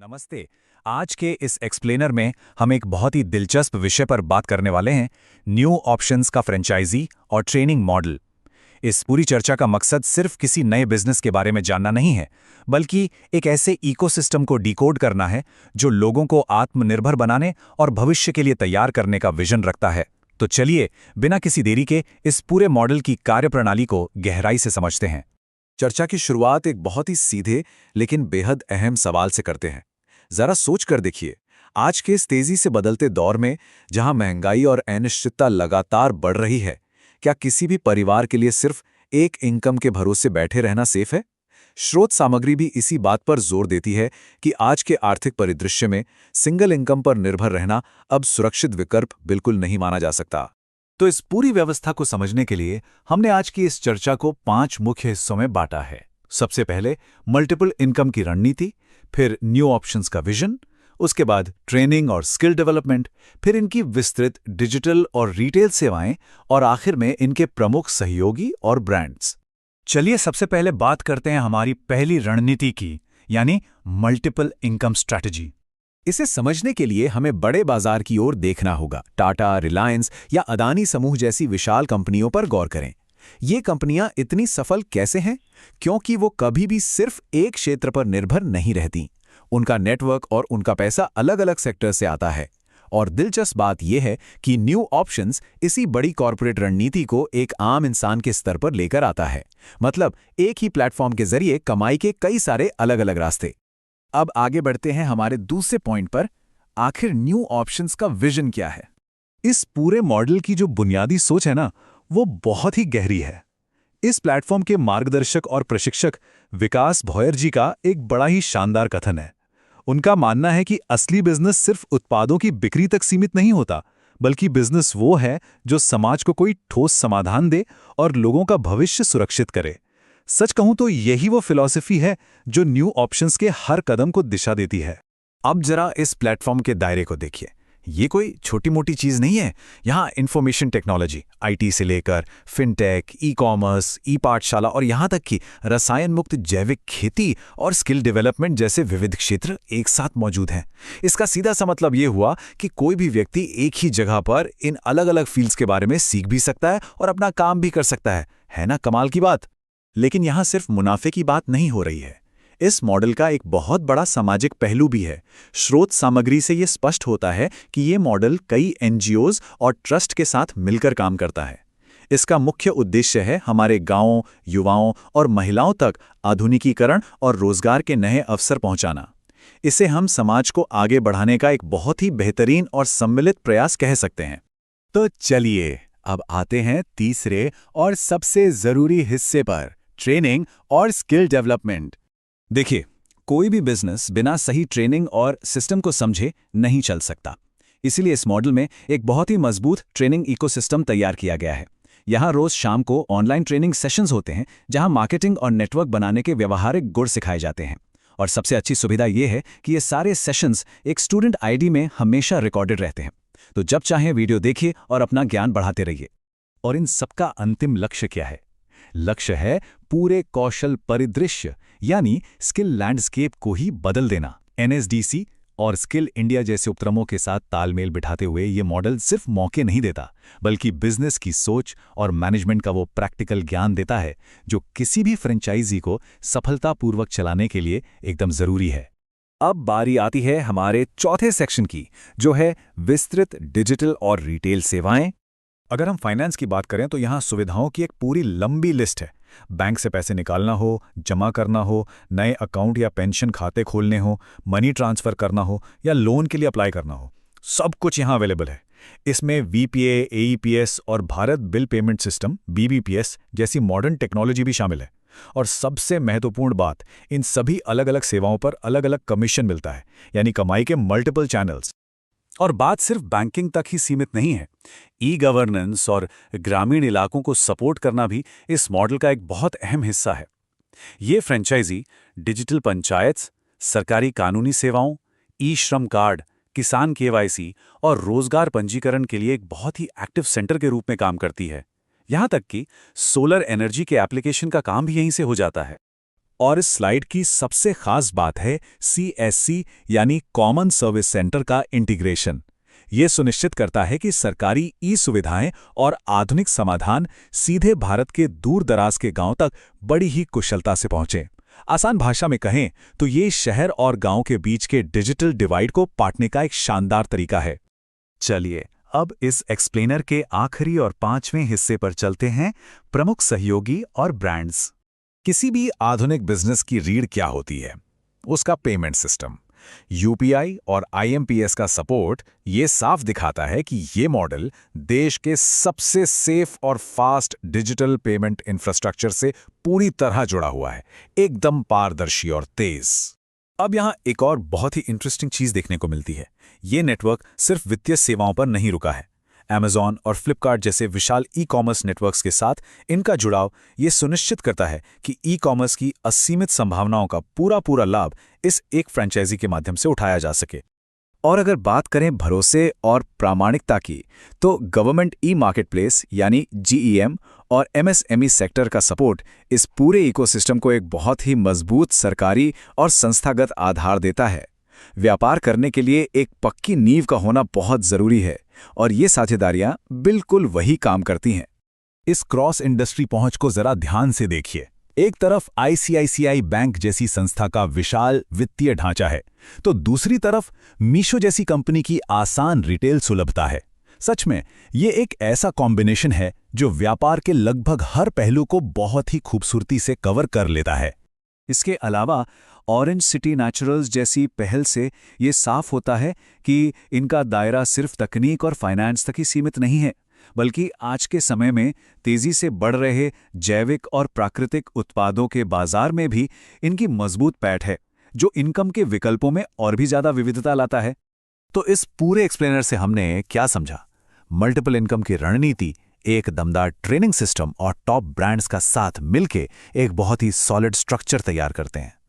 नमस्ते। आज के इस एक्सप्लेनर में हम एक बहुत ही दिलचस्प विषय पर बात करने वाले हैं, न्यू ऑप्शंस का फ्रेंचाइजी और ट्रेनिंग मॉडल। इस पूरी चर्चा का मकसद सिर्फ किसी नए बिजनेस के बारे में जानना नहीं है, बल्कि एक ऐसे इकोसिस्टम को डिकोड करना है जो लोगों को आत्मनिर्भर बनाने और भविष्य के लिए तैयार करने का विजन रखता है। तो चलिए, बिना किसी देरी के इस पूरे मॉडल की कार्यप्रणाली को गहराई से समझते हैं। चर्चा की शुरुआत एक बहुत ही सीधे लेकिन बेहद अहम सवाल से करते हैं। जरा सोच कर देखिए, आज के इस तेजी से बदलते दौर में जहां महंगाई और अनिश्चितता लगातार बढ़ रही है, क्या किसी भी परिवार के लिए सिर्फ एक इनकम के भरोसे बैठे रहना सेफ है? स्रोत सामग्री भी इसी बात पर जोर देती है कि आज के आर्थिक परिदृश्य में सिंगल इनकम पर निर्भर रहना अब सुरक्षित विकल्प बिल्कुल नहीं माना जा सकता। तो इस पूरी व्यवस्था को समझने के लिए हमने आज की इस चर्चा को 5 मुख्य हिस्सों में बांटा है। सबसे पहले मल्टीपल इनकम की रणनीति, फिर न्यू ऑप्शंस का विजन, उसके बाद ट्रेनिंग और स्किल डेवलपमेंट, फिर इनकी विस्तृत डिजिटल और रिटेल सेवाएं, और आखिर में इनके प्रमुख सहयोगी और ब्रांड्स। चलिए सबसे पहले बात करते हैं हमारी पहली रणनीति की, यानी मल्टीपल इनकम स्ट्रैटेजी। इसे समझने के लिए हमें बड़े बाजार की ओर देखना होगा। टाटा, रिलायंस या अदानी समूह जैसी विशाल कंपनियों पर गौर करें। ये कंपनियां इतनी सफल कैसे हैं? क्योंकि वो कभी भी सिर्फ एक क्षेत्र पर निर्भर नहीं रहती। उनका नेटवर्क और उनका पैसा अलग अलग सेक्टर से आता है। और दिलचस्प बात यह है कि न्यू ऑप्शंस इसी बड़ी कॉर्पोरेट रणनीति को एक आम इंसान के स्तर पर लेकर आता है। मतलब एक ही प्लेटफॉर्म के जरिए कमाई के कई सारे अलग अलग रास्ते। अब आगे बढ़ते हैं हमारे दूसरे पॉइंट पर। आखिर न्यू ऑप्शंस का विजन क्या है? इस पूरे मॉडल की जो बुनियादी सोच है ना, वो बहुत ही गहरी है। इस प्लेटफॉर्म के मार्गदर्शक और प्रशिक्षक विकास भोयर जी का एक बड़ा ही शानदार कथन है। उनका मानना है कि असली बिजनेस सिर्फ उत्पादों की बिक्री तक सीमित नहीं होता, बल्कि बिजनेस वो है जो समाज को कोई ठोस समाधान दे और लोगों का भविष्य सुरक्षित करे। सच कहूं तो यही वो फिलॉसफी है जो न्यू ऑप्शंस के हर कदम को दिशा देती है। अब जरा इस प्लेटफॉर्म के दायरे को देखिए। ये कोई छोटी मोटी चीज नहीं है। यहाँ इंफॉर्मेशन टेक्नोलॉजी, आईटी से लेकर फिनटेक, ई कॉमर्स, ई पाठशाला और यहाँ तक कि रसायन मुक्त जैविक खेती और स्किल डेवलपमेंट जैसे विविध क्षेत्र एक साथ मौजूद हैं। इसका सीधा सा मतलब ये हुआ कि कोई भी व्यक्ति एक ही जगह पर इन अलग अलग फील्ड्स के बारे में सीख भी सकता है और अपना काम भी कर सकता है ना कमाल की बात? लेकिन यहाँ सिर्फ मुनाफे की बात नहीं हो रही है। इस मॉडल का एक बहुत बड़ा सामाजिक पहलू भी है। स्रोत सामग्री से यह स्पष्ट होता है कि ये मॉडल कई एनजीओज और ट्रस्ट के साथ मिलकर काम करता है। इसका मुख्य उद्देश्य है हमारे गांवों, युवाओं और महिलाओं तक आधुनिकीकरण और रोजगार के नए अवसर पहुंचाना। इसे हम समाज को आगे बढ़ाने का एक बहुत ही बेहतरीन और सम्मिलित प्रयास कह सकते हैं। तो चलिए अब आते हैं तीसरे और सबसे जरूरी हिस्से पर, ट्रेनिंग और स्किल डेवलपमेंट। देखिए, कोई भी बिजनेस बिना सही ट्रेनिंग और सिस्टम को समझे नहीं चल सकता। इसीलिए इस मॉडल में एक बहुत ही मजबूत ट्रेनिंग इकोसिस्टम तैयार किया गया है। यहाँ रोज शाम को ऑनलाइन ट्रेनिंग सेशंस होते हैं, जहाँ मार्केटिंग और नेटवर्क बनाने के व्यवहारिक गुण सिखाए जाते हैं। और सबसे अच्छी सुविधा यह है कि ये सारे सेशंस एक स्टूडेंट आईडी में हमेशा रिकॉर्डेड रहते हैं। तो जब चाहें वीडियो देखिए और अपना ज्ञान बढ़ाते रहिए। और इन सबका अंतिम लक्ष्य क्या है? लक्ष्य है पूरे कौशल परिदृश्य यानी स्किल लैंडस्केप को ही बदल देना। एनएसडीसी और स्किल इंडिया जैसे उपक्रमों के साथ तालमेल बिठाते हुए ये मॉडल सिर्फ मौके नहीं देता, बल्कि बिजनेस की सोच और मैनेजमेंट का वो प्रैक्टिकल ज्ञान देता है जो किसी भी फ्रेंचाइजी को सफलतापूर्वक चलाने के लिए एकदम जरूरी है। अब बारी आती है हमारे चौथे सेक्शन की, जो है विस्तृत डिजिटल और रिटेल सेवाएं। अगर हम फाइनेंस की बात करें तो यहाँ सुविधाओं की एक पूरी लंबी लिस्ट है। बैंक से पैसे निकालना हो, जमा करना हो, नए अकाउंट या पेंशन खाते खोलने हो, मनी ट्रांसफर करना हो या लोन के लिए अप्लाई करना हो, सब कुछ यहाँ अवेलेबल है। इसमें वीपीए, एईपीएस और Bharat bill payment system BBPS जैसी मॉडर्न टेक्नोलॉजी भी शामिल है। और सबसे महत्वपूर्ण बात, इन सभी अलग अलग सेवाओं पर अलग अलग कमीशन मिलता है, यानी कमाई के मल्टीपल चैनल्स। और बात सिर्फ बैंकिंग तक ही सीमित नहीं है। ई गवर्नेंस और ग्रामीण इलाकों को सपोर्ट करना भी इस मॉडल का एक बहुत अहम हिस्सा है। ये फ्रेंचाइजी डिजिटल पंचायत, सरकारी कानूनी सेवाओं, ई श्रम कार्ड, किसान केवाईसी और रोजगार पंजीकरण के लिए एक बहुत ही एक्टिव सेंटर के रूप में काम करती है। यहाँ तक कि सोलर एनर्जी के एप्लीकेशन का काम भी यहीं से हो जाता है। और इस स्लाइड की सबसे खास बात है CSC यानी कॉमन सर्विस सेंटर का इंटीग्रेशन। ये सुनिश्चित करता है कि सरकारी ई-सुविधाएं और आधुनिक समाधान सीधे भारत के दूर दराज के गांव तक बड़ी ही कुशलता से पहुंचे। आसान भाषा में कहें तो ये शहर और गांव के बीच के डिजिटल डिवाइड को पाटने का एक शानदार तरीका है। चलिए अब इस एक्सप्लेनर के आखिरी और 5वें हिस्से पर चलते हैं, प्रमुख सहयोगी और ब्रांड्स। किसी भी आधुनिक बिजनेस की रीढ़ क्या होती है? उसका पेमेंट सिस्टम। यूपीआई और आईएमपीएस का सपोर्ट ये साफ दिखाता है कि ये मॉडल देश के सबसे सेफ और फास्ट डिजिटल पेमेंट इंफ्रास्ट्रक्चर से पूरी तरह जुड़ा हुआ है, एकदम पारदर्शी और तेज। अब यहाँ एक और बहुत ही इंटरेस्टिंग चीज देखने को मिलती है। ये नेटवर्क सिर्फ वित्तीय सेवाओं पर नहीं रुका है। Amazon और Flipkart जैसे विशाल ई-कॉमर्स नेटवर्क्स के साथ इनका जुड़ाव ये सुनिश्चित करता है कि ई-कॉमर्स की असीमित संभावनाओं का पूरा लाभ इस एक फ्रेंचाइजी के माध्यम से उठाया जा सके। और अगर बात करें भरोसे और प्रामाणिकता की, तो गवर्नमेंट ई-मार्केटप्लेस यानी GeM और MSME सेक्टर का सपोर्ट इस पूरे इकोसिस्टम को एक बहुत ही मजबूत सरकारी और संस्थागत आधार देता है। व्यापार करने के लिए एक पक्की नींव का होना बहुत जरूरी है और ये साझेदारियां बिल्कुल वही काम करती हैं। इस क्रॉस इंडस्ट्री पहुंच को जरा ध्यान से देखिए। एक तरफ ICICI बैंक जैसी संस्था का विशाल वित्तीय ढांचा है, तो दूसरी तरफ मीशो जैसी कंपनी की आसान रिटेल सुलभता है। सच में ये एक ऐसा कॉम्बिनेशन है जो व्यापार के लगभग हर पहलू को बहुत ही खूबसूरती से कवर कर लेता है। इसके अलावा ऑरेंज सिटी नेचुरल्स जैसी पहल से ये साफ होता है कि इनका दायरा सिर्फ तकनीक और फाइनेंस तक ही सीमित नहीं है, बल्कि आज के समय में तेजी से बढ़ रहे जैविक और प्राकृतिक उत्पादों के बाजार में भी इनकी मजबूत पैठ है, जो इनकम के विकल्पों में और भी ज्यादा विविधता लाता है। तो इस पूरे एक्सप्लेनर से हमने क्या समझा? मल्टीपल इनकम की रणनीति, एक दमदार ट्रेनिंग सिस्टम और टॉप ब्रांड्स का साथ मिलके एक बहुत ही सॉलिड स्ट्रक्चर तैयार करते हैं।